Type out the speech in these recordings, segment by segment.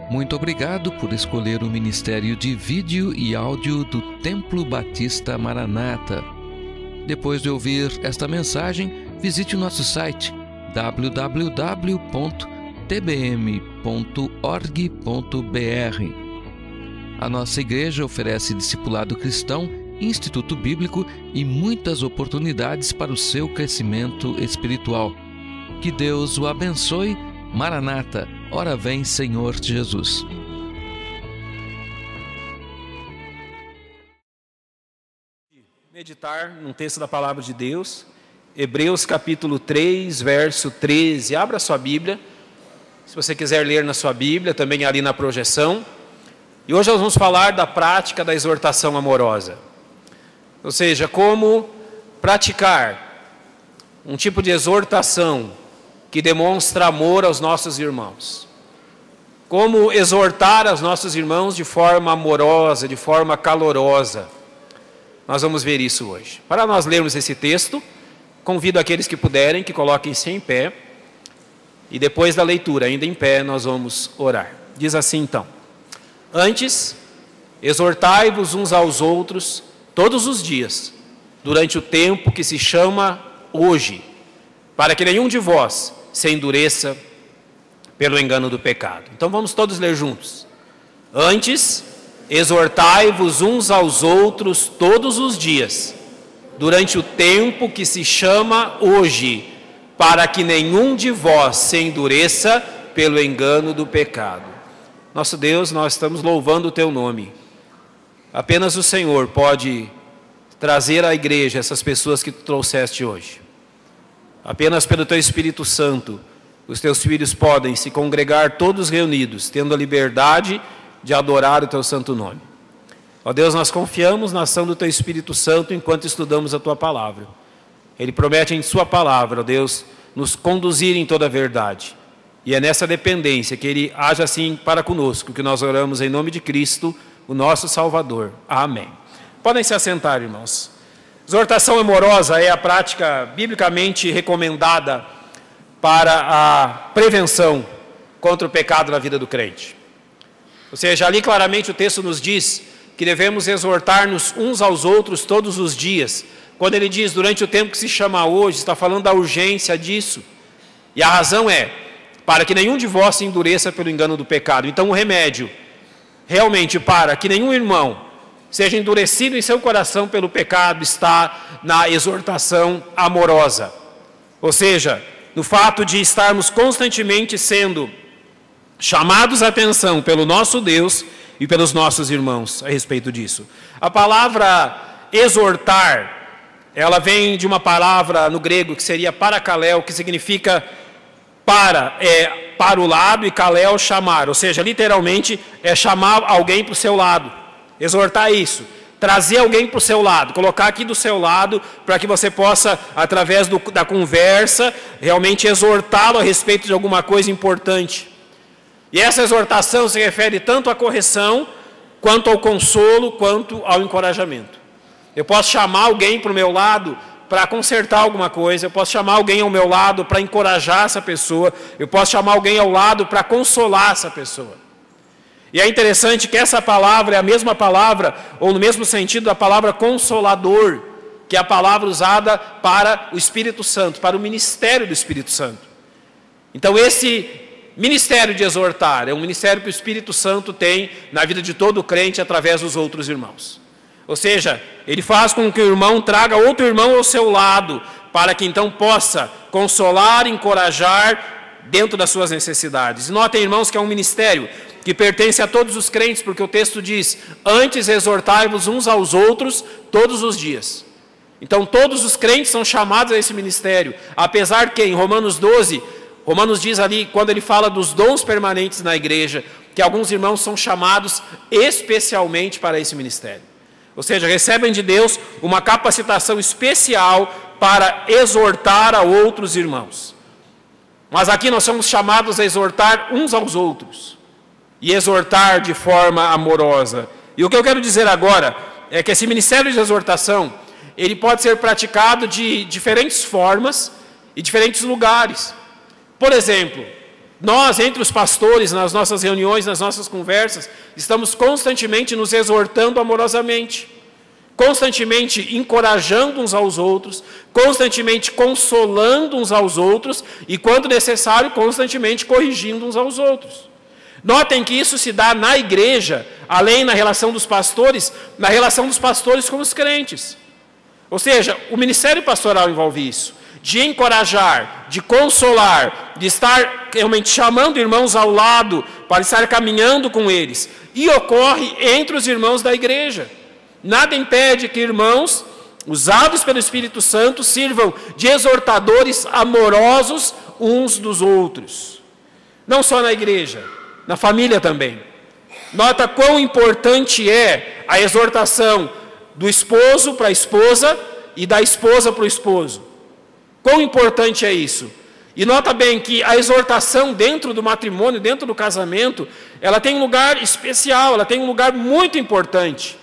Muito obrigado por escolher o Ministério de Vídeo e Áudio do Templo Batista Maranata. Depois de ouvir esta mensagem, visite o nosso site www.tbm.org.br. A nossa igreja oferece discipulado cristão, instituto bíblico e muitas oportunidades para o seu crescimento espiritual. Que Deus o abençoe. Maranata, ora vem, Senhor Jesus. Meditar num texto da Palavra de Deus, Hebreus capítulo 3, verso 13. Abra sua Bíblia, se você quiser ler na sua Bíblia, também ali na projeção. E hoje nós vamos falar da prática da exortação amorosa. Ou seja, como praticar um tipo de exortação que demonstra amor aos nossos irmãos. Como exortar os nossos irmãos de forma amorosa, de forma calorosa. Nós vamos ver isso hoje. Para nós lermos esse texto, convido aqueles que puderem que coloquem-se em pé. E depois da leitura, ainda em pé, nós vamos orar. Diz assim então: Antes, exortai-vos uns aos outros todos os dias, durante o tempo que se chama hoje, para que nenhum de vós se endureça pelo engano do pecado. Então vamos todos ler juntos. Antes, exortai-vos uns aos outros todos os dias, durante o tempo que se chama hoje, para que nenhum de vós se endureça pelo engano do pecado. Nosso Deus, nós estamos louvando o Teu nome. Apenas o Senhor pode trazer à igreja essas pessoas que Tu trouxeste hoje. Apenas pelo Teu Espírito Santo, os Teus filhos podem se congregar todos reunidos, tendo a liberdade de adorar o Teu santo nome. Ó Deus, nós confiamos na ação do Teu Espírito Santo enquanto estudamos a Tua palavra. Ele promete em Sua palavra, ó Deus, nos conduzir em toda a verdade. E é nessa dependência que Ele age assim para conosco, que nós oramos em nome de Cristo, o nosso Salvador. Amém. Podem se assentar, irmãos. Exortação amorosa é a prática biblicamente recomendada para a prevenção contra o pecado na vida do crente. Ou seja, ali claramente o texto nos diz que devemos exortar-nos uns aos outros todos os dias. Quando ele diz durante o tempo que se chama hoje, está falando da urgência disso. E a razão é para que nenhum de vós se endureça pelo engano do pecado. Então o remédio realmente para que nenhum irmão seja endurecido em seu coração pelo pecado está na exortação amorosa. Ou seja, no fato de estarmos constantemente sendo chamados a atenção pelo nosso Deus e pelos nossos irmãos a respeito disso. A palavra exortar, ela vem de uma palavra no grego que seria parakaleo, que significa para o lado, e kaleo, chamar. Ou seja, literalmente é chamar alguém para o seu lado. Exortar isso, trazer alguém para o seu lado, colocar aqui do seu lado, para que você possa, através da conversa, realmente exortá-lo a respeito de alguma coisa importante. E essa exortação se refere tanto à correção, quanto ao consolo, quanto ao encorajamento. Eu posso chamar alguém para o meu lado para consertar alguma coisa, eu posso chamar alguém ao meu lado para encorajar essa pessoa, eu posso chamar alguém ao lado para consolar essa pessoa. E é interessante que essa palavra é a mesma palavra, ou no mesmo sentido da palavra consolador, que é a palavra usada para o Espírito Santo, para o ministério do Espírito Santo. Então esse ministério de exortar é um ministério que o Espírito Santo tem na vida de todo crente através dos outros irmãos. Ou seja, ele faz com que o irmão traga outro irmão ao seu lado, para que então possa consolar, encorajar dentro das suas necessidades. E notem, irmãos, que é um ministério que pertence a todos os crentes, porque o texto diz: antes exortai-vos uns aos outros todos os dias. Então todos os crentes são chamados a esse ministério, apesar que em Romanos 12, Romanos diz ali, quando ele fala dos dons permanentes na igreja, que alguns irmãos são chamados especialmente para esse ministério. Ou seja, recebem de Deus uma capacitação especial para exortar a outros irmãos. Mas aqui nós somos chamados a exortar uns aos outros. E exortar de forma amorosa. E o que eu quero dizer agora é que esse ministério de exortação, ele pode ser praticado de diferentes formas e diferentes lugares. Por exemplo, Nós, entre os pastores, nas nossas reuniões, nas nossas conversas, estamos constantemente nos exortando amorosamente, constantemente encorajando uns aos outros, constantemente consolando uns aos outros e, quando necessário, constantemente corrigindo uns aos outros. Notem que isso se dá na igreja, além na relação dos pastores, na relação dos pastores com os crentes. Ou seja, o ministério pastoral envolve isso, de encorajar, de consolar, de estar realmente chamando irmãos ao lado para estar caminhando com eles. E ocorre entre os irmãos da igreja. Nada impede que irmãos, usados pelo Espírito Santo, sirvam de exortadores amorosos uns dos outros. Não só na igreja, na família também. Nota quão importante é a exortação do esposo para a esposa e da esposa para o esposo. Quão importante é isso? E nota bem que a exortação dentro do matrimônio, dentro do casamento, ela tem um lugar especial, ela tem um lugar muito importante.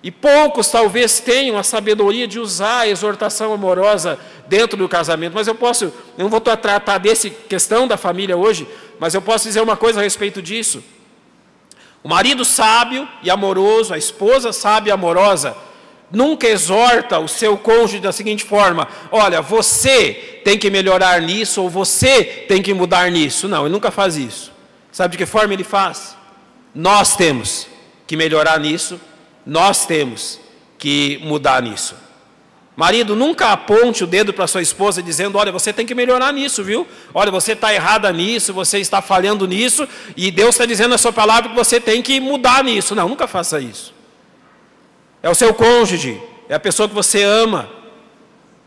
E poucos talvez tenham a sabedoria de usar a exortação amorosa dentro do casamento. Mas eu não vou tratar dessa questão da família hoje, mas eu posso dizer uma coisa a respeito disso. O marido sábio e amoroso, a esposa sábia e amorosa, nunca exorta o seu cônjuge da seguinte forma: olha, você tem que melhorar nisso, ou você tem que mudar nisso. Não, ele nunca faz isso. Sabe de que forma ele faz? Nós temos que melhorar nisso, nós temos que mudar nisso. Marido, nunca aponte o dedo para sua esposa dizendo: olha, você tem que melhorar nisso, viu? Olha, você está errada nisso, você está falhando nisso, e Deus está dizendo na sua palavra que você tem que mudar nisso. Não, nunca faça isso. É o seu cônjuge, é a pessoa que você ama.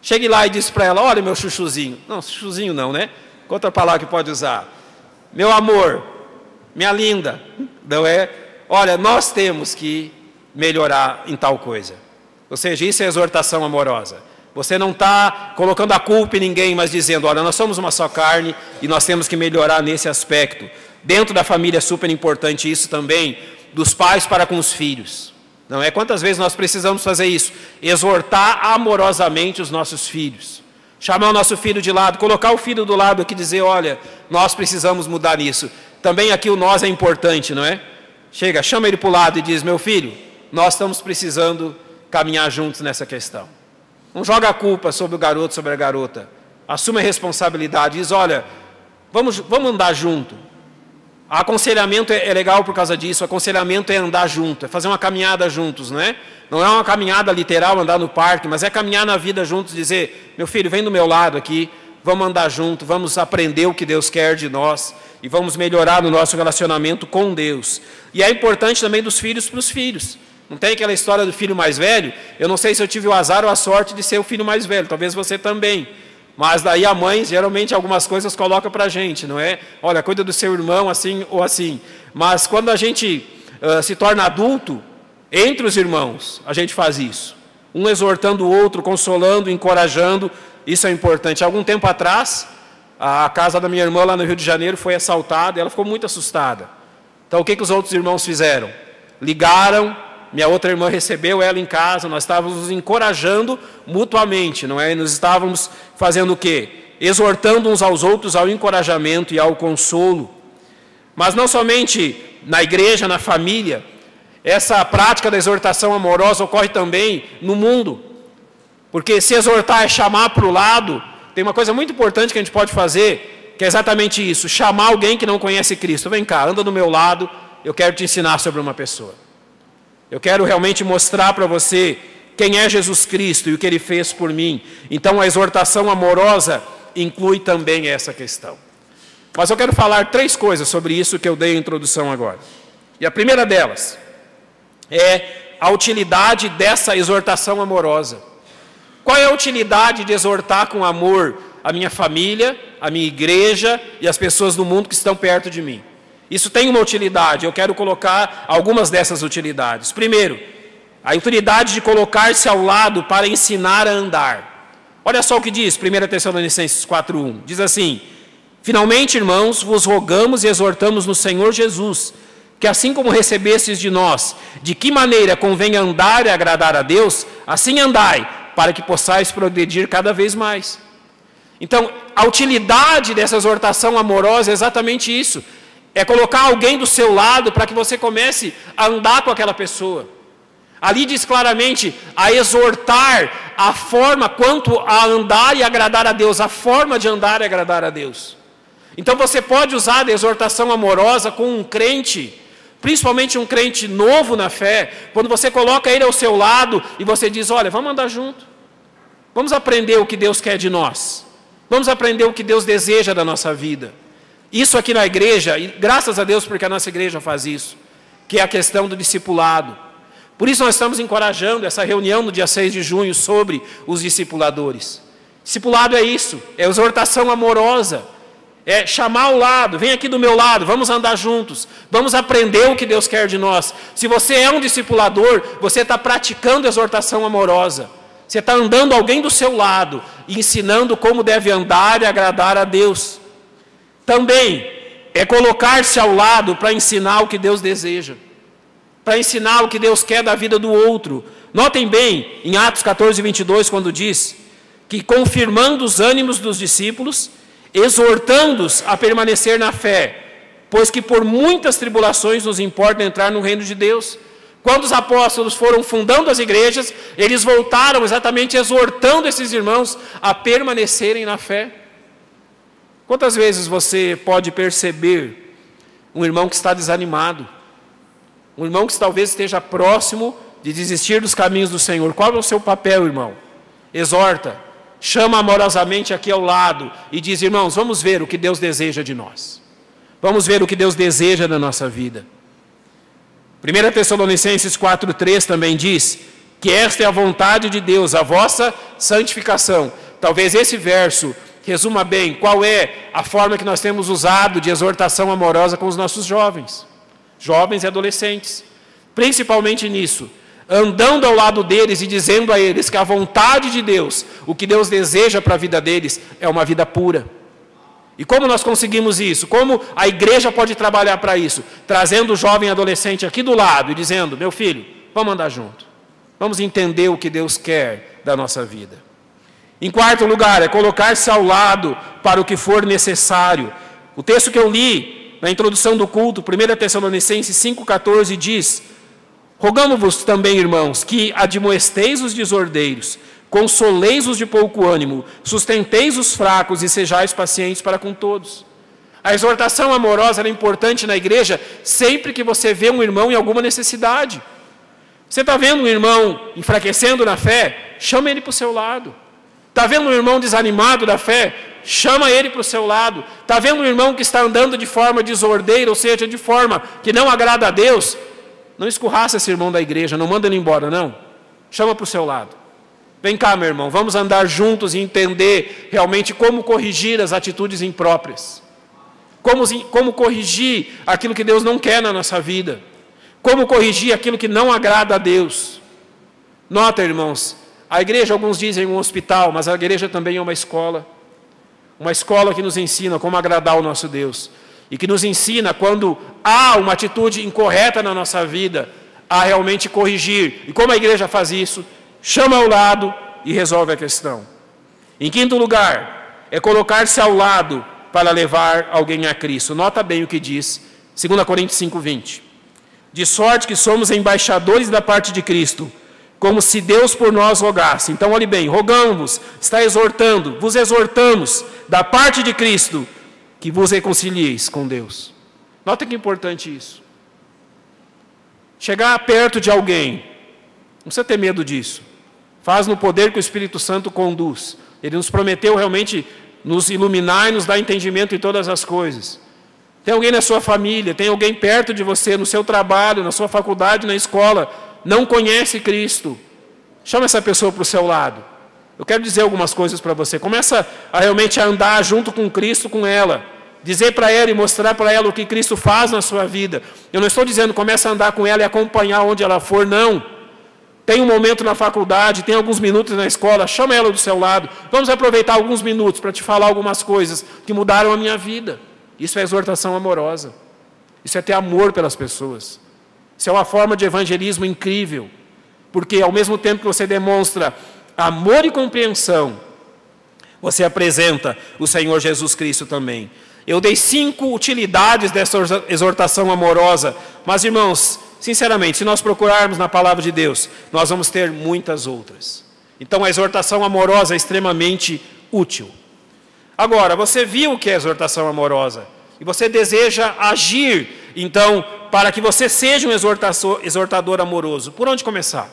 Chegue lá e diz para ela: olha, meu chuchuzinho. Não, chuchuzinho não, né? Outra palavra que pode usar. Meu amor, minha linda. Não é? Olha, nós temos que melhorar em tal coisa. Ou seja, isso é exortação amorosa. Você não está colocando a culpa em ninguém, mas dizendo: olha, nós somos uma só carne e nós temos que melhorar nesse aspecto. Dentro da família é super importante isso também, dos pais para com os filhos. Não é? Quantas vezes nós precisamos fazer isso? Exortar amorosamente os nossos filhos. Chamar o nosso filho de lado, colocar o filho do lado aqui e dizer: olha, nós precisamos mudar nisso. Também aqui o nós é importante, não é? Chega, chama ele para o lado e diz: meu filho, nós estamos precisando caminhar juntos nessa questão. Não joga a culpa sobre o garoto, sobre a garota. Assume a responsabilidade, diz: olha, vamos andar junto. Aconselhamento é legal por causa disso. Aconselhamento é andar junto, é fazer uma caminhada juntos, não é? Não é uma caminhada literal, andar no parque, mas é caminhar na vida juntos, dizer: meu filho, vem do meu lado aqui, vamos andar junto, vamos aprender o que Deus quer de nós e vamos melhorar no nosso relacionamento com Deus. E é importante também dos filhos para os filhos. Não tem aquela história do filho mais velho? Eu não sei se eu tive o azar ou a sorte de ser o filho mais velho, talvez você também. Mas daí a mãe, geralmente, algumas coisas coloca para a gente, não é? Olha, cuida do seu irmão assim ou assim. Mas quando a gente se torna adulto, entre os irmãos, a gente faz isso. Um exortando o outro, consolando, encorajando, isso é importante. Algum tempo atrás, a casa da minha irmã lá no Rio de Janeiro foi assaltada e ela ficou muito assustada. Então o que os outros irmãos fizeram? Ligaram, minha outra irmã recebeu ela em casa, nós estávamos nos encorajando mutuamente, não é? E nós estávamos fazendo o quê? Exortando uns aos outros ao encorajamento e ao consolo. Mas não somente na igreja, na família, essa prática da exortação amorosa ocorre também no mundo. Porque se exortar é chamar para o lado, tem uma coisa muito importante que a gente pode fazer, que é exatamente isso: chamar alguém que não conhece Cristo. Vem cá, anda do meu lado, eu quero te ensinar sobre uma pessoa. Eu quero realmente mostrar para você quem é Jesus Cristo e o que Ele fez por mim. Então a exortação amorosa inclui também essa questão. Mas eu quero falar 3 coisas sobre isso que eu dei a introdução agora. E a primeira delas é a utilidade dessa exortação amorosa. Qual é a utilidade de exortar com amor a minha família, a minha igreja e as pessoas do mundo que estão perto de mim? Isso tem uma utilidade, eu quero colocar algumas dessas utilidades. Primeiro, a utilidade de colocar-se ao lado para ensinar a andar. Olha só o que diz 1 Tessalonicenses 4:1. Diz assim: finalmente, irmãos, vos rogamos e exortamos no Senhor Jesus, que assim como recebestes de nós, de que maneira convém andar e agradar a Deus, assim andai, para que possais progredir cada vez mais. Então, a utilidade dessa exortação amorosa é exatamente isso. É colocar alguém do seu lado para que você comece a andar com aquela pessoa. Ali diz claramente a exortar a forma quanto a andar e agradar a Deus, a forma de andar e agradar a Deus. Então você pode usar a exortação amorosa com um crente, principalmente um crente novo na fé, quando você coloca ele ao seu lado e você diz, olha, vamos andar junto. Vamos aprender o que Deus quer de nós. Vamos aprender o que Deus deseja da nossa vida. Isso aqui na igreja, e graças a Deus porque a nossa igreja faz isso, que é a questão do discipulado. Por isso nós estamos encorajando essa reunião no dia 6 de junho sobre os discipuladores. Discipulado é isso, é exortação amorosa, é chamar ao lado, vem aqui do meu lado, vamos andar juntos, vamos aprender o que Deus quer de nós. Se você é um discipulador, você está praticando exortação amorosa. Você está andando alguém do seu lado, ensinando como deve andar e agradar a Deus. Também é colocar-se ao lado para ensinar o que Deus deseja, para ensinar o que Deus quer da vida do outro. Notem bem, em Atos 14, 22, quando diz que confirmando os ânimos dos discípulos, exortando-os a permanecer na fé, pois que por muitas tribulações nos importa entrar no reino de Deus. Quando os apóstolos foram fundando as igrejas, eles voltaram exatamente exortando esses irmãos a permanecerem na fé. Quantas vezes você pode perceber um irmão que está desanimado, um irmão que talvez esteja próximo de desistir dos caminhos do Senhor? Qual é o seu papel, irmão? Exorta, chama amorosamente aqui ao lado e diz, irmãos, vamos ver o que Deus deseja de nós. Vamos ver o que Deus deseja da nossa vida. 1 Tessalonicenses 4,3 também diz que esta é a vontade de Deus, a vossa santificação. Talvez esse verso resuma bem qual é a forma que nós temos usado de exortação amorosa com os nossos jovens e adolescentes. Principalmente nisso, andando ao lado deles e dizendo a eles que a vontade de Deus, o que Deus deseja para a vida deles, é uma vida pura. E como nós conseguimos isso? Como a igreja pode trabalhar para isso? Trazendo o jovem adolescente aqui do lado e dizendo, meu filho, vamos andar junto. Vamos entender o que Deus quer da nossa vida. Em quarto lugar, é colocar-se ao lado para o que for necessário. O texto que eu li na introdução do culto, 1 Tessalonicenses 5,14 diz, rogamo-vos também, irmãos, que admoesteis os desordeiros, consoleis os de pouco ânimo, sustenteis os fracos e sejais pacientes para com todos. A exortação amorosa é importante na igreja sempre que você vê um irmão em alguma necessidade. Você está vendo um irmão enfraquecendo na fé? Chama ele para o seu lado. Está vendo um irmão desanimado da fé? Chama ele para o seu lado. Está vendo um irmão que está andando de forma desordeira, ou seja, de forma que não agrada a Deus? Não escurraça esse irmão da igreja, não manda ele embora, não. Chama para o seu lado. Vem cá, meu irmão, vamos andar juntos e entender realmente como corrigir as atitudes impróprias. Como corrigir aquilo que Deus não quer na nossa vida. Como corrigir aquilo que não agrada a Deus. Nota, irmãos, a igreja, alguns dizem um hospital, mas a igreja também é uma escola. Uma escola que nos ensina como agradar o nosso Deus. E que nos ensina, quando há uma atitude incorreta na nossa vida, a realmente corrigir. E como a igreja faz isso? Chama ao lado e resolve a questão. Em quinto lugar, é colocar-se ao lado para levar alguém a Cristo. Nota bem o que diz 2 Coríntios 5:20. De sorte que somos embaixadores da parte de Cristo, como se Deus por nós rogasse. Então, olhe bem, rogamos, está exortando, vos exortamos da parte de Cristo, que vos reconcilieis com Deus. Nota que importante isso. Chegar perto de alguém, não precisa ter medo disso. Faz no poder que o Espírito Santo conduz. Ele nos prometeu realmente nos iluminar e nos dar entendimento em todas as coisas. Tem alguém na sua família, tem alguém perto de você, no seu trabalho, na sua faculdade, na escola, não conhece Cristo. Chama essa pessoa para o seu lado. Eu quero dizer algumas coisas para você. Começa a realmente andar junto com Cristo, com ela. Dizer para ela e mostrar para ela o que Cristo faz na sua vida. Eu não estou dizendo começa a andar com ela e acompanhar onde ela for, não. Tem um momento na faculdade, tem alguns minutos na escola, chama ela do seu lado. Vamos aproveitar alguns minutos para te falar algumas coisas que mudaram a minha vida. Isso é exortação amorosa. Isso é ter amor pelas pessoas. Isso é uma forma de evangelismo incrível. Porque ao mesmo tempo que você demonstra amor e compreensão, você apresenta o Senhor Jesus Cristo também. Eu dei 5 utilidades dessa exortação amorosa, mas, irmãos, sinceramente, se nós procurarmos na palavra de Deus, nós vamos ter muitas outras. Então, a exortação amorosa é extremamente útil. Agora, você viu o que é exortação amorosa e você deseja agir, então, para que você seja um exortador amoroso. Por onde começar?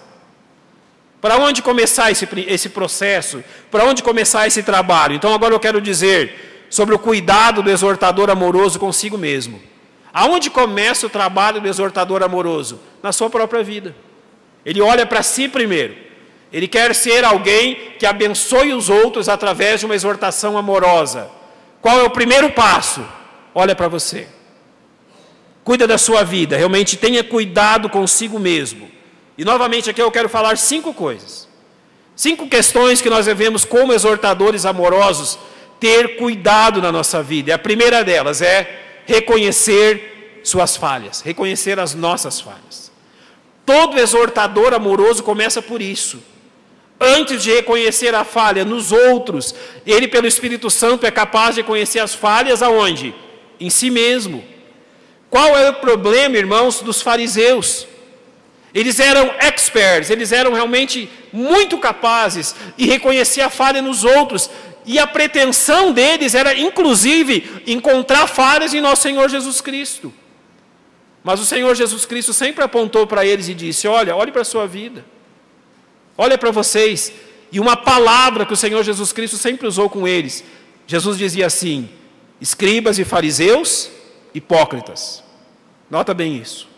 Para onde começar esse processo? Para onde começar esse trabalho? Então, agora eu quero dizer sobre o cuidado do exortador amoroso consigo mesmo. Aonde começa o trabalho do exortador amoroso? Na sua própria vida. Ele olha para si primeiro. Ele quer ser alguém que abençoe os outros através de uma exortação amorosa. Qual é o primeiro passo? Olha para você. Cuida da sua vida. Realmente tenha cuidado consigo mesmo. E novamente aqui eu quero falar 5 coisas. 5 questões que nós devemos, como exortadores amorosos, ter cuidado na nossa vida. E a primeira delas é reconhecer suas falhas, reconhecer as nossas falhas. Todo exortador amoroso começa por isso. Antes de reconhecer a falha nos outros, ele, pelo Espírito Santo, é capaz de reconhecer as falhas aonde? Em si mesmo. Qual é o problema, irmãos, dos fariseus? Eles eram experts, eles eram realmente muito capazes de reconhecer a falha nos outros. E a pretensão deles era, inclusive, encontrar falhas em nosso Senhor Jesus Cristo. Mas o Senhor Jesus Cristo sempre apontou para eles e disse: olhe para a sua vida. Olha para vocês. E uma palavra que o Senhor Jesus Cristo sempre usou com eles. Jesus dizia assim: escribas e fariseus, hipócritas. Nota bem isso.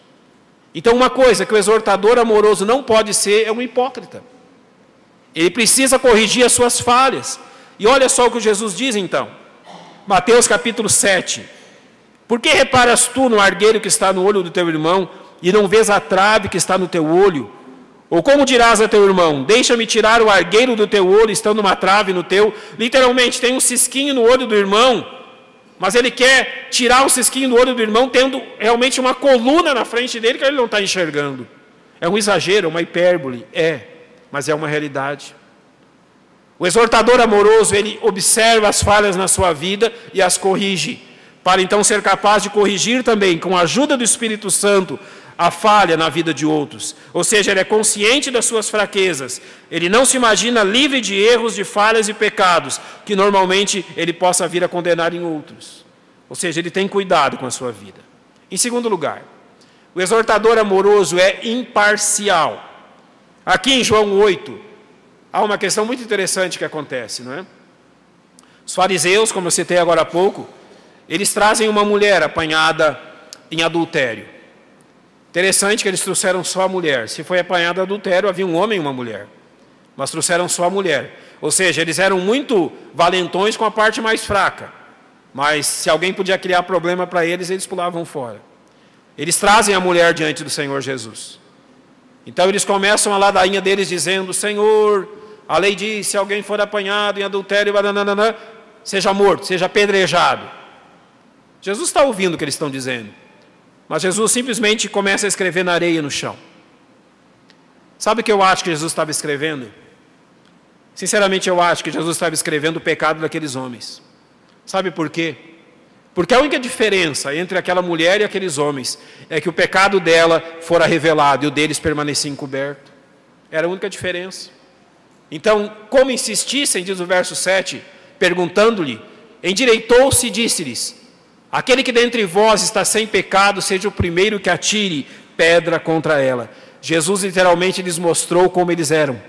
Então, uma coisa que o exortador amoroso não pode ser é um hipócrita. Ele precisa corrigir as suas falhas. E olha só o que Jesus diz então. Mateus capítulo 7. Por que reparas tu no argueiro que está no olho do teu irmão e não vês a trave que está no teu olho? Ou como dirás a teu irmão: deixa-me tirar o argueiro do teu olho, estando uma trave no teu? Literalmente tem um cisquinho no olho do irmão, mas ele quer tirar o cisquinho do olho do irmão, tendo realmente uma coluna na frente dele que ele não está enxergando. É um exagero, é uma hipérbole? Mas é uma realidade. O exortador amoroso, ele observa as falhas na sua vida e as corrige, para então ser capaz de corrigir também, com a ajuda do Espírito Santo, a falha na vida de outros. Ou seja, ele é consciente das suas fraquezas. Ele não se imagina livre de erros, de falhas e pecados, que normalmente ele possa vir a condenar em outros. Ou seja, ele tem cuidado com a sua vida. Em segundo lugar, o exortador amoroso é imparcial. Aqui em João 8, há uma questão muito interessante que acontece, não é? Os fariseus, como eu citei agora há pouco, eles trazem uma mulher apanhada em adultério. Interessante que eles trouxeram só a mulher. Se foi apanhado em adultério, havia um homem e uma mulher. Mas trouxeram só a mulher. Ou seja, eles eram muito valentões com a parte mais fraca. Mas se alguém podia criar problema para eles, eles pulavam fora. Eles trazem a mulher diante do Senhor Jesus. Então eles começam a ladainha deles dizendo: Senhor, a lei diz, se alguém for apanhado em adultério, seja morto, seja apedrejado. Jesus está ouvindo o que eles estão dizendo. Mas Jesus simplesmente começa a escrever na areia no chão. Sabe o que eu acho que Jesus estava escrevendo? Sinceramente, eu acho que Jesus estava escrevendo o pecado daqueles homens. Sabe por quê? Porque a única diferença entre aquela mulher e aqueles homens é que o pecado dela fora revelado e o deles permanecia encoberto. Era a única diferença. Então, como insistissem, diz o verso 7, perguntando-lhe, endireitou-se e disse-lhes: aquele que dentre vós está sem pecado, seja o primeiro que atire pedra contra ela. Jesus literalmente lhes mostrou como eles eram.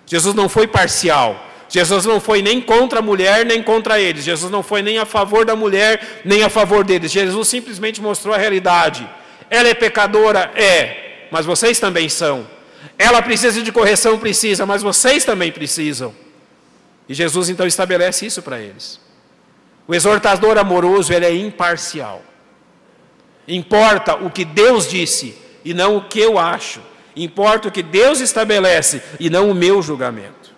Jesus não foi parcial. Jesus não foi nem contra a mulher, nem contra eles. Jesus não foi nem a favor da mulher, nem a favor deles. Jesus simplesmente mostrou a realidade. Ela é pecadora? É, mas vocês também são. Ela precisa de correção? Precisa, mas vocês também precisam. E Jesus então estabelece isso para eles. O exortador amoroso, ele é imparcial. Importa o que Deus disse e não o que eu acho. Importa o que Deus estabelece e não o meu julgamento.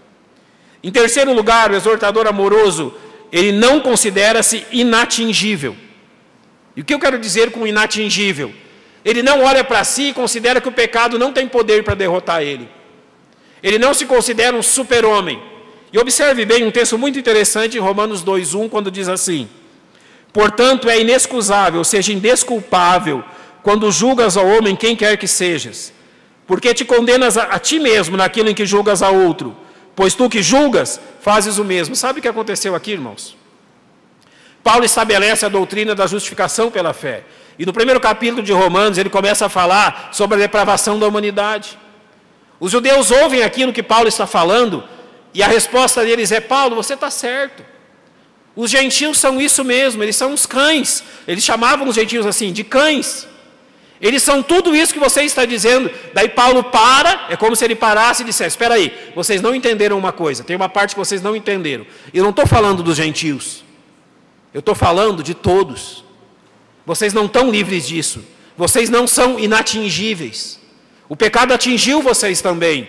Em terceiro lugar, o exortador amoroso, ele não considera-se inatingível. E o que eu quero dizer com inatingível? Ele não olha para si e considera que o pecado não tem poder para derrotar ele. Ele não se considera um super-homem. E observe bem um texto muito interessante em Romanos 2:1, quando diz assim: portanto, é inexcusável, ou seja, indesculpável, quando julgas ao homem quem quer que sejas, porque te condenas a ti mesmo naquilo em que julgas a outro, pois tu que julgas, fazes o mesmo. Sabe o que aconteceu aqui, irmãos? Paulo estabelece a doutrina da justificação pela fé. E no primeiro capítulo de Romanos, ele começa a falar sobre a depravação da humanidade. Os judeus ouvem aquilo que Paulo está falando, e a resposta deles é: Paulo, você está certo. Os gentios são isso mesmo, eles são os cães. Eles chamavam os gentios assim, de cães. Eles são tudo isso que você está dizendo. Daí Paulo para, é como se ele parasse e dissesse: espera aí, vocês não entenderam uma coisa, tem uma parte que vocês não entenderam. Eu não estou falando dos gentios, eu estou falando de todos. Vocês não estão livres disso, vocês não são inatingíveis. O pecado atingiu vocês também.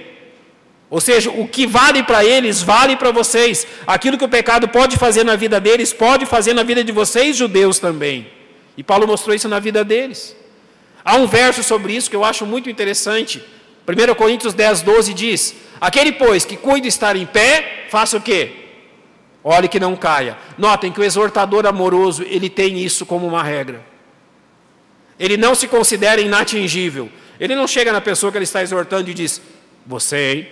Ou seja, o que vale para eles, vale para vocês. Aquilo que o pecado pode fazer na vida deles, pode fazer na vida de vocês, judeus, também. E Paulo mostrou isso na vida deles. Há um verso sobre isso que eu acho muito interessante. 1 Coríntios 10:12 diz: aquele, pois, que cuida estar em pé, faça o quê? Olhe que não caia. Notem que o exortador amoroso, ele tem isso como uma regra. Ele não se considera inatingível. Ele não chega na pessoa que ele está exortando e diz: você, hein?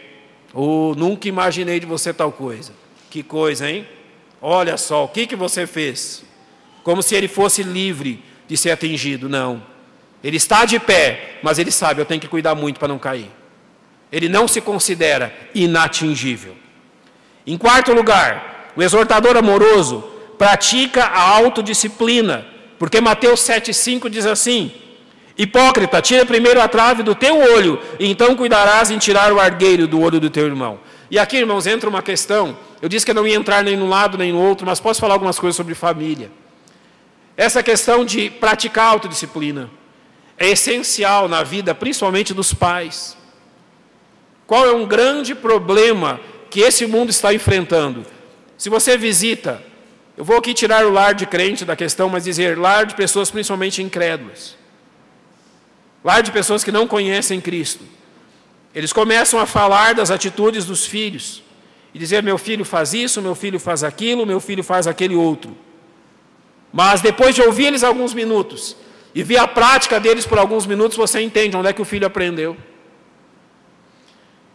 Nunca imaginei de você tal coisa. Que coisa, hein? Olha só, o que você fez? Como se ele fosse livre de ser atingido. Não. Ele está de pé, mas ele sabe: eu tenho que cuidar muito para não cair. Ele não se considera inatingível. Em quarto lugar, o exortador amoroso pratica a autodisciplina, porque Mateus 7,5 diz assim: hipócrita, tira primeiro a trave do teu olho, e então cuidarás em tirar o argueiro do olho do teu irmão. E aqui, irmãos, entra uma questão. Eu disse que eu não ia entrar nem num lado nem no outro, mas posso falar algumas coisas sobre família. Essa questão de praticar a autodisciplina é essencial na vida, principalmente dos pais. Qual é um grande problema que esse mundo está enfrentando? Se você visita, eu vou aqui tirar o lar de crente da questão, mas dizer lar de pessoas principalmente incrédulas. Lar de pessoas que não conhecem Cristo. Eles começam a falar das atitudes dos filhos. E dizer: meu filho faz isso, meu filho faz aquilo, meu filho faz aquele outro. Mas depois de ouvir eles alguns minutos, e ver a prática deles por alguns minutos, você entende onde é que o filho aprendeu.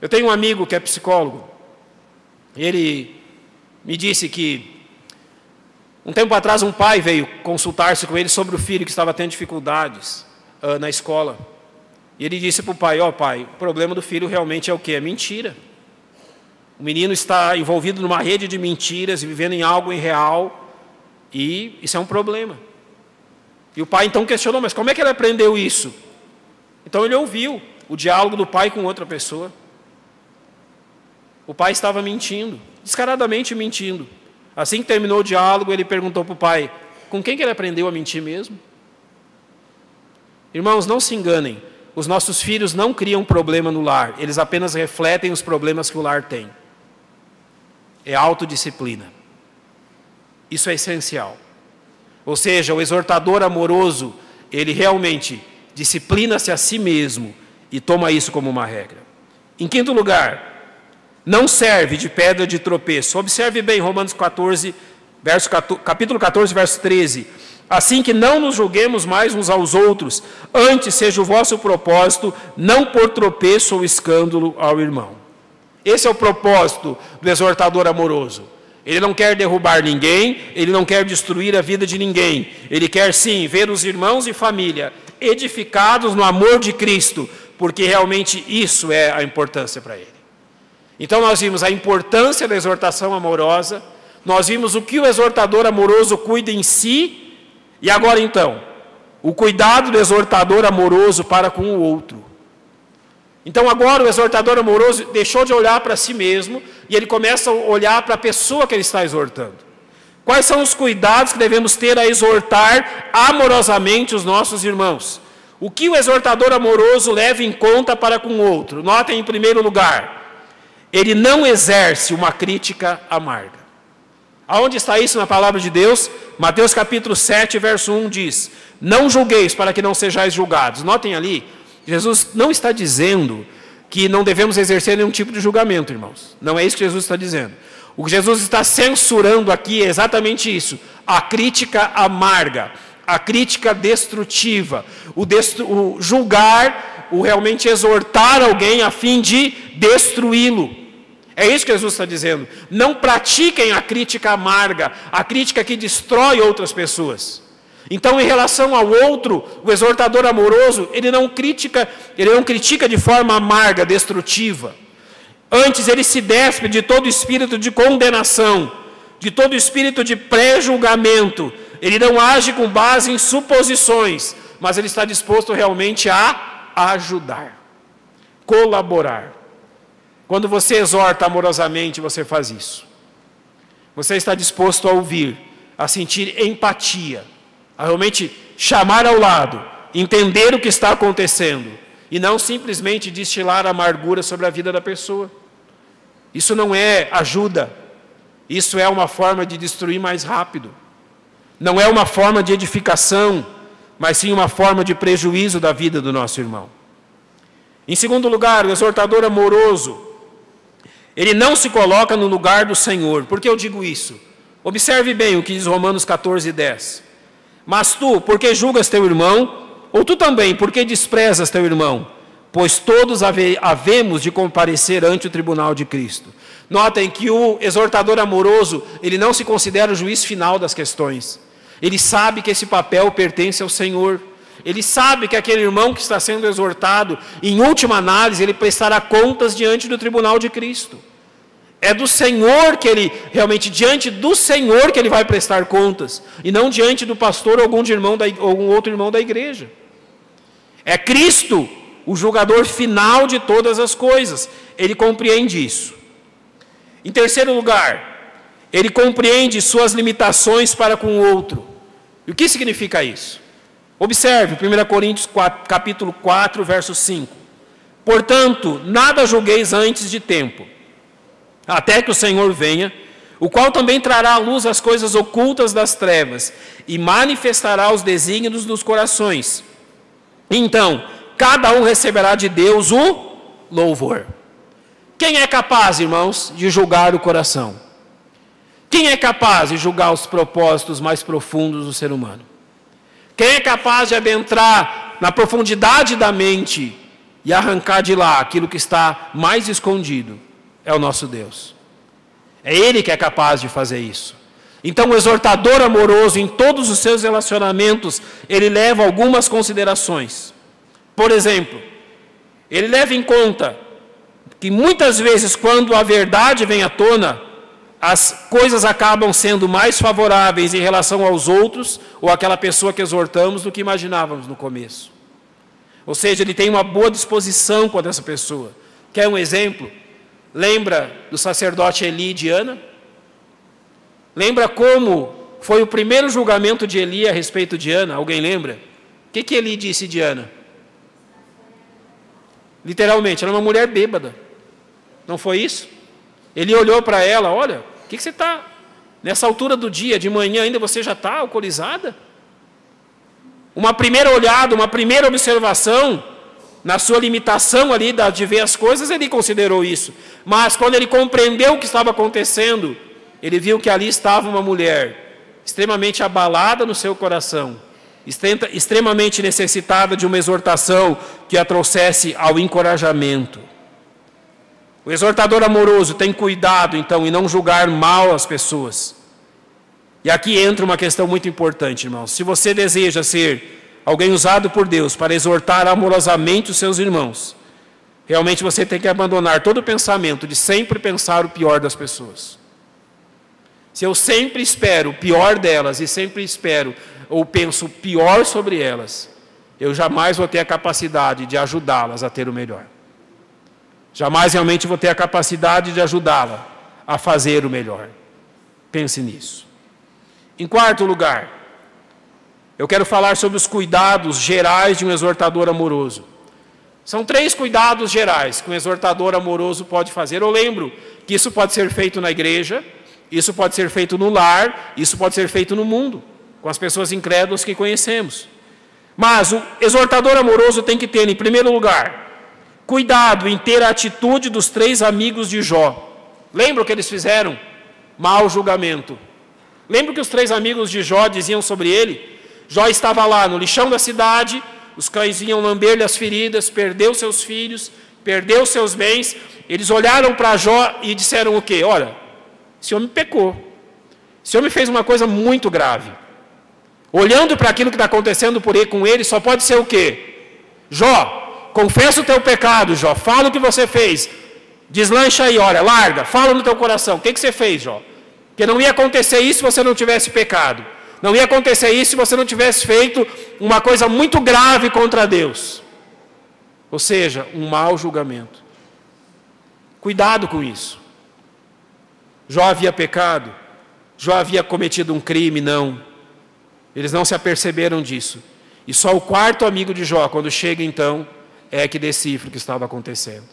Eu tenho um amigo que é psicólogo. Ele me disse que um tempo atrás um pai veio consultar-se com ele sobre o filho que estava tendo dificuldades na escola. E ele disse para o pai: ó pai, o problema do filho realmente é o quê? É mentira. O menino está envolvido numa rede de mentiras e vivendo em algo irreal, e isso é um problema. E o pai então questionou: mas como é que ele aprendeu isso? Então ele ouviu o diálogo do pai com outra pessoa. O pai estava mentindo, descaradamente mentindo. Assim que terminou o diálogo, ele perguntou para o pai: com quem que ele aprendeu a mentir mesmo? Irmãos, não se enganem. Os nossos filhos não criam problema no lar. Eles apenas refletem os problemas que o lar tem. É autodisciplina. Isso é essencial. Ou seja, o exortador amoroso, ele realmente disciplina-se a si mesmo e toma isso como uma regra. Em quinto lugar, não serve de pedra de tropeço. Observe bem Romanos 14, capítulo 14, verso 13. Assim que não nos julguemos mais uns aos outros, antes seja o vosso propósito não pôr tropeço ou escândalo ao irmão. Esse é o propósito do exortador amoroso. Ele não quer derrubar ninguém, ele não quer destruir a vida de ninguém. Ele quer sim ver os irmãos e família edificados no amor de Cristo, porque realmente isso é a importância para ele. Então nós vimos a importância da exortação amorosa, nós vimos o que o exortador amoroso cuida em si, e agora então, o cuidado do exortador amoroso para com o outro. Então agora o exortador amoroso deixou de olhar para si mesmo e ele começa a olhar para a pessoa que ele está exortando. Quais são os cuidados que devemos ter a exortar amorosamente os nossos irmãos? O que o exortador amoroso leva em conta para com o outro? Notem em primeiro lugar, ele não exerce uma crítica amarga. Aonde está isso na palavra de Deus? Mateus capítulo 7, verso 1 diz: não julgueis para que não sejais julgados. Notem ali, Jesus não está dizendo que não devemos exercer nenhum tipo de julgamento, irmãos. Não é isso que Jesus está dizendo. O que Jesus está censurando aqui é exatamente isso: a crítica amarga, a crítica destrutiva, o julgar, o realmente exortar alguém a fim de destruí-lo. É isso que Jesus está dizendo. Não pratiquem a crítica amarga, a crítica que destrói outras pessoas. Então, em relação ao outro, o exortador amoroso, ele não critica de forma amarga, destrutiva. Antes, ele se despe de todo espírito de condenação, de todo espírito de pré-julgamento. Ele não age com base em suposições, mas ele está disposto realmente a ajudar, colaborar. Quando você exorta amorosamente, você faz isso. Você está disposto a ouvir, a sentir empatia, a realmente chamar ao lado, entender o que está acontecendo, e não simplesmente destilar amargura sobre a vida da pessoa. Isso não é ajuda, isso é uma forma de destruir mais rápido. Não é uma forma de edificação, mas sim uma forma de prejuízo da vida do nosso irmão. Em segundo lugar, o exortador amoroso, ele não se coloca no lugar do Senhor. Por que eu digo isso? Observe bem o que diz Romanos 14:10. Mas tu, por que julgas teu irmão? Ou tu também, por que desprezas teu irmão? Pois todos havemos de comparecer ante o tribunal de Cristo. Notem que o exortador amoroso, ele não se considera o juiz final das questões. Ele sabe que esse papel pertence ao Senhor. Ele sabe que aquele irmão que está sendo exortado, em última análise, ele prestará contas diante do tribunal de Cristo. É do Senhor que ele, realmente, diante do Senhor que ele vai prestar contas, e não diante do pastor ou algum outro irmão da igreja. É Cristo o julgador final de todas as coisas. Ele compreende isso. Em terceiro lugar, ele compreende suas limitações para com o outro. E o que significa isso? Observe, 1 Coríntios capítulo 4, verso 5. Portanto, nada julgueis antes de tempo, até que o Senhor venha, o qual também trará à luz as coisas ocultas das trevas, e manifestará os desígnios dos corações. Então, cada um receberá de Deus o louvor. Quem é capaz, irmãos, de julgar o coração? Quem é capaz de julgar os propósitos mais profundos do ser humano? Quem é capaz de adentrar na profundidade da mente e arrancar de lá aquilo que está mais escondido? É o nosso Deus. É Ele que é capaz de fazer isso. Então, o exortador amoroso, em todos os seus relacionamentos, ele leva algumas considerações. Por exemplo, ele leva em conta que muitas vezes, quando a verdade vem à tona, as coisas acabam sendo mais favoráveis em relação aos outros ou àquela pessoa que exortamos do que imaginávamos no começo. Ou seja, ele tem uma boa disposição com essa pessoa. Quer um exemplo? Lembra do sacerdote Eli e de Ana? Lembra como foi o primeiro julgamento de Eli a respeito de Ana? Alguém lembra? O que Eli disse de Ana? Literalmente, ela é uma mulher bêbada. Não foi isso? Ele olhou para ela: olha, o que você está, nessa altura do dia, de manhã ainda você já está alcoolizada? Uma primeira olhada, uma primeira observação, na sua limitação ali de ver as coisas, ele considerou isso. Mas quando ele compreendeu o que estava acontecendo, ele viu que ali estava uma mulher extremamente abalada no seu coração, extremamente necessitada de uma exortação que a trouxesse ao encorajamento. O exortador amoroso tem cuidado, então, em não julgar mal as pessoas. E aqui entra uma questão muito importante, irmãos. Se você deseja ser alguém usado por Deus para exortar amorosamente os seus irmãos, realmente você tem que abandonar todo o pensamento de sempre pensar o pior das pessoas. Se eu sempre espero o pior delas e sempre espero ou penso o pior sobre elas, eu jamais vou ter a capacidade de ajudá-las a ter o melhor. Jamais realmente vou ter a capacidade de ajudá-la a fazer o melhor. Pense nisso. Em quarto lugar, eu quero falar sobre os cuidados gerais de um exortador amoroso. São 3 cuidados gerais que um exortador amoroso pode fazer. Eu lembro que isso pode ser feito na igreja, isso pode ser feito no lar, isso pode ser feito no mundo, com as pessoas incrédulas que conhecemos. Mas o exortador amoroso tem que ter, em primeiro lugar, cuidado em ter a atitude dos 3 amigos de Jó. Lembra o que eles fizeram? mau julgamento. Lembra que os 3 amigos de Jó diziam sobre ele? Jó estava lá no lixão da cidade, os cães vinham lamber-lhe as feridas, perdeu seus filhos, perdeu seus bens. Eles olharam para Jó e disseram o quê? Olha, esse homem pecou. Esse homem fez uma coisa muito grave. Olhando para aquilo que está acontecendo com ele, só pode ser o quê? Jó, confessa o teu pecado, Jó. Fala o que você fez. Deslancha aí, olha, larga. Fala no teu coração. O que você fez, Jó? Porque não ia acontecer isso se você não tivesse pecado. Não ia acontecer isso se você não tivesse feito uma coisa muito grave contra Deus. Ou seja, um mau julgamento. Cuidado com isso. Jó havia pecado? Jó havia cometido um crime? Não. Eles não se aperceberam disso. E só o 4º amigo de Jó, quando chega então, é que decifra o que estava acontecendo.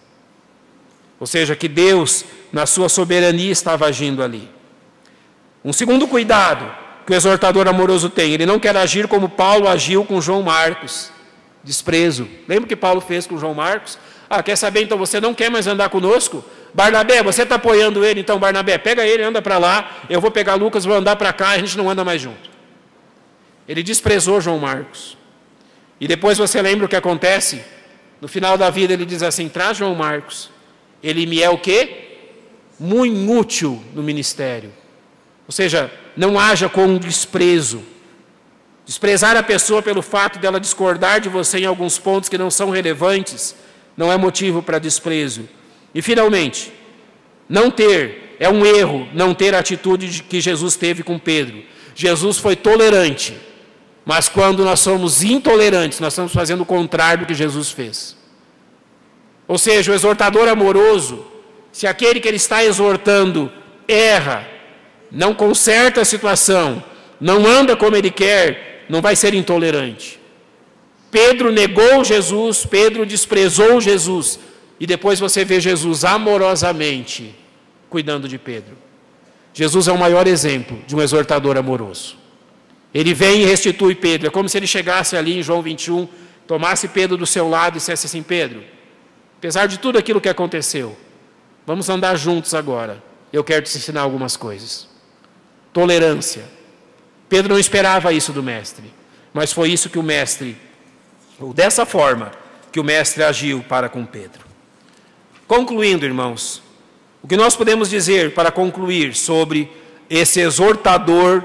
Ou seja, que Deus, na sua soberania, estava agindo ali. Um segundo cuidado que o exortador amoroso tem, ele não quer agir como Paulo agiu com João Marcos. Desprezo. Lembra o que Paulo fez com João Marcos? Quer saber, então você não quer mais andar conosco? Barnabé, você está apoiando ele, então Barnabé, pega ele, anda para lá, eu vou pegar Lucas, vou andar para cá, a gente não anda mais junto. Ele desprezou João Marcos. E depois você lembra o que acontece? No final da vida ele diz assim, traz João Marcos. Ele me é o quê? Muito útil no ministério. Ou seja, não haja com desprezo. Desprezar a pessoa pelo fato dela discordar de você em alguns pontos que não são relevantes, não é motivo para desprezo. E finalmente, é um erro não ter a atitude que Jesus teve com Pedro. Jesus foi tolerante, mas quando nós somos intolerantes, nós estamos fazendo o contrário do que Jesus fez. Ou seja, o exortador amoroso, se aquele que ele está exortando erra, não conserta a situação, não anda como ele quer, não vai ser intolerante. Pedro negou Jesus, Pedro desprezou Jesus, e depois você vê Jesus amorosamente cuidando de Pedro. Jesus é o maior exemplo de um exortador amoroso. Ele vem e restitui Pedro. É como se ele chegasse ali em João 21, tomasse Pedro do seu lado e dissesse assim, Pedro, apesar de tudo aquilo que aconteceu, vamos andar juntos agora. Eu quero te ensinar algumas coisas. Tolerância. Pedro não esperava isso do mestre, mas foi isso que o mestre, ou dessa forma, que o mestre agiu para com Pedro. Concluindo, irmãos, o que nós podemos dizer para concluir sobre esse exortador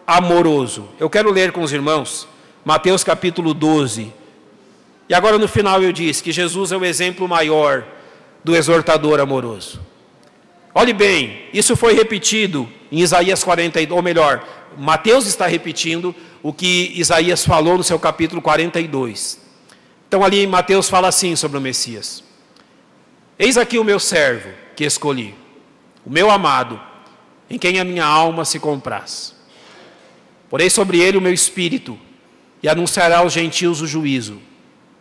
amoroso? Eu quero ler com os irmãos Mateus capítulo 12. E agora no final eu disse que Jesus é o exemplo maior do exortador amoroso. Olhe bem, isso foi repetido em Isaías 42, ou melhor, Mateus está repetindo o que Isaías falou no seu capítulo 42. Então ali Mateus fala assim sobre o Messias. Eis aqui o meu servo que escolhi, o meu amado, em quem a minha alma se compraz. Porei sobre ele o meu espírito e anunciará aos gentios o juízo.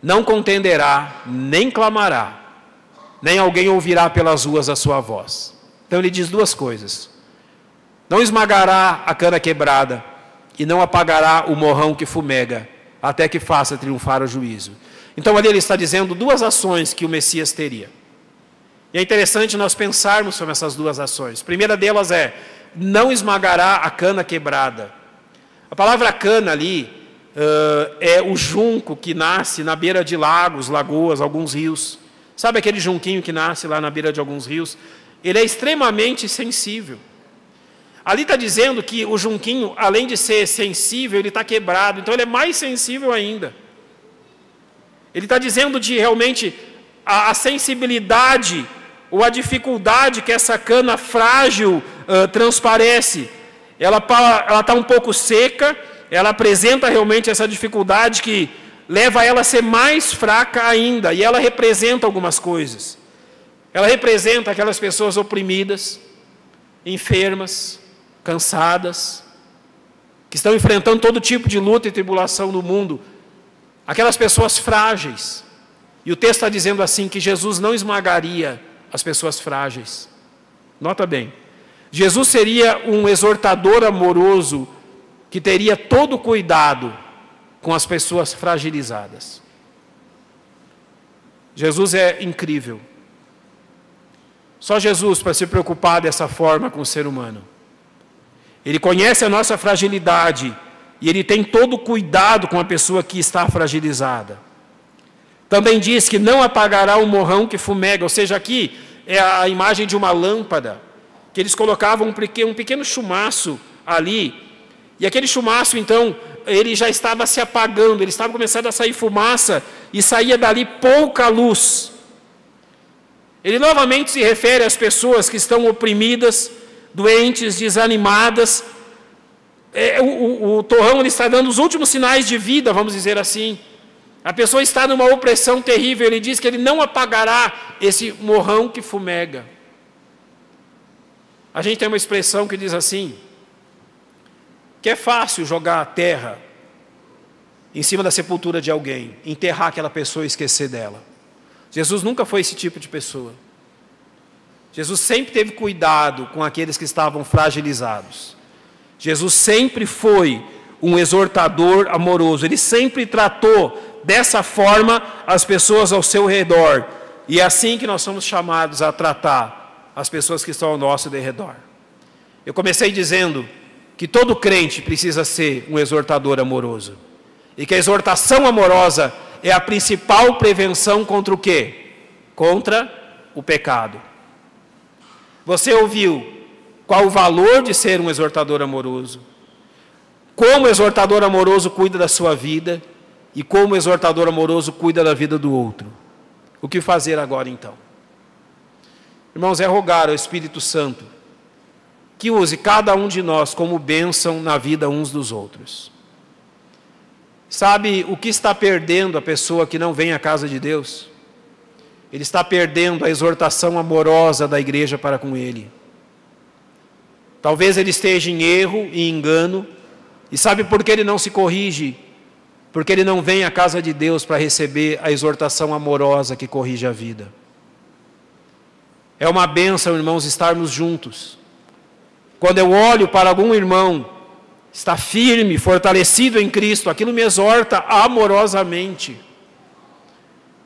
Não contenderá, nem clamará, nem alguém ouvirá pelas ruas a sua voz. Então ele diz duas coisas. Não esmagará a cana quebrada e não apagará o morrão que fumega, até que faça triunfar o juízo. Então ali ele está dizendo duas ações que o Messias teria. E é interessante nós pensarmos sobre essas duas ações. A primeira delas é, não esmagará a cana quebrada. A palavra cana ali é o junco que nasce na beira de lagos, lagoas, alguns rios. Sabe aquele junquinho que nasce lá na beira de alguns rios? Ele é extremamente sensível. Ali está dizendo que o junquinho, além de ser sensível, ele está quebrado. Então ele é mais sensível ainda. Ele está dizendo de realmente a sensibilidade ou a dificuldade que essa cana frágil transparece. Ela está um pouco seca, ela apresenta realmente essa dificuldade que leva ela a ser mais fraca ainda. E ela representa algumas coisas. Ela representa aquelas pessoas oprimidas, enfermas, cansadas, que estão enfrentando todo tipo de luta e tribulação no mundo. Aquelas pessoas frágeis. E o texto está dizendo assim, que Jesus não esmagaria as pessoas frágeis. Nota bem. Jesus seria um exortador amoroso que teria todo cuidado com as pessoas fragilizadas. Jesus é incrível. Só Jesus para se preocupar dessa forma com o ser humano. Ele conhece a nossa fragilidade e Ele tem todo o cuidado com a pessoa que está fragilizada. Também diz que não apagará o morrão que fumega, ou seja, aqui é a imagem de uma lâmpada, que eles colocavam um pequeno chumaço ali, e aquele chumaço, então, ele já estava se apagando, ele estava começando a sair fumaça, e saía dali pouca luz. Ele novamente se refere às pessoas que estão oprimidas, doentes, desanimadas. O torrão ele está dando os últimos sinais de vida, vamos dizer assim. A pessoa está numa opressão terrível, ele diz que ele não apagará esse morrão que fumega. A gente tem uma expressão que diz assim, que é fácil jogar a terra em cima da sepultura de alguém, enterrar aquela pessoa e esquecer dela. Jesus nunca foi esse tipo de pessoa. Jesus sempre teve cuidado com aqueles que estavam fragilizados. Jesus sempre foi um exortador amoroso. Ele sempre tratou dessa forma as pessoas ao seu redor. E é assim que nós somos chamados a tratar as pessoas que estão ao nosso redor. Eu comecei dizendo que todo crente precisa ser um exortador amoroso. E que a exortação amorosa é a principal prevenção contra o quê? Contra o pecado. Você ouviu qual o valor de ser um exortador amoroso? Como o exortador amoroso cuida da sua vida e como o exortador amoroso cuida da vida do outro. O que fazer agora então? Irmãos, é rogar ao Espírito Santo que use cada um de nós como bênção na vida uns dos outros. Sabe o que está perdendo a pessoa que não vem à casa de Deus? Ele está perdendo a exortação amorosa da igreja para com ele. Talvez ele esteja em erro e engano. E sabe por que ele não se corrige? Porque ele não vem à casa de Deus para receber a exortação amorosa que corrige a vida. É uma bênção, irmãos, estarmos juntos. Quando eu olho para algum irmão, está firme, fortalecido em Cristo, aquilo me exorta amorosamente.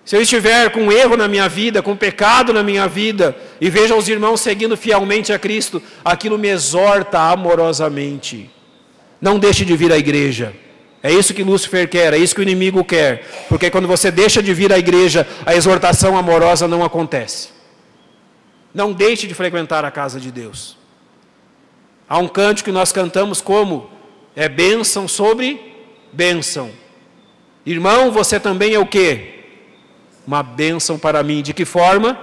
Se eu estiver com erro na minha vida, com pecado na minha vida, e vejo os irmãos seguindo fielmente a Cristo, aquilo me exorta amorosamente. Não deixe de vir à igreja. É isso que Lúcifer quer, é isso que o inimigo quer. Porque quando você deixa de vir à igreja, a exortação amorosa não acontece. Não deixe de frequentar a casa de Deus. Há um cântico que nós cantamos como? É bênção sobre bênção. Irmão, você também é o quê? Uma bênção para mim. De que forma?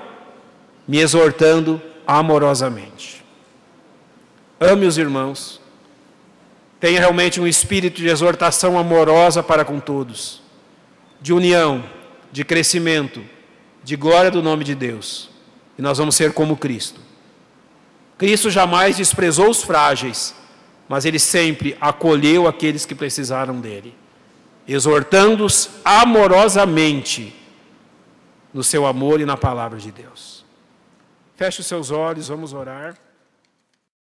Me exortando amorosamente. Ame os irmãos. Tenha realmente um espírito de exortação amorosa para com todos. De união, de crescimento, de glória do nome de Deus. E nós vamos ser como Cristo. Cristo jamais desprezou os frágeis, mas Ele sempre acolheu aqueles que precisaram dEle, exortando-os amorosamente no seu amor e na palavra de Deus. Feche os seus olhos, vamos orar.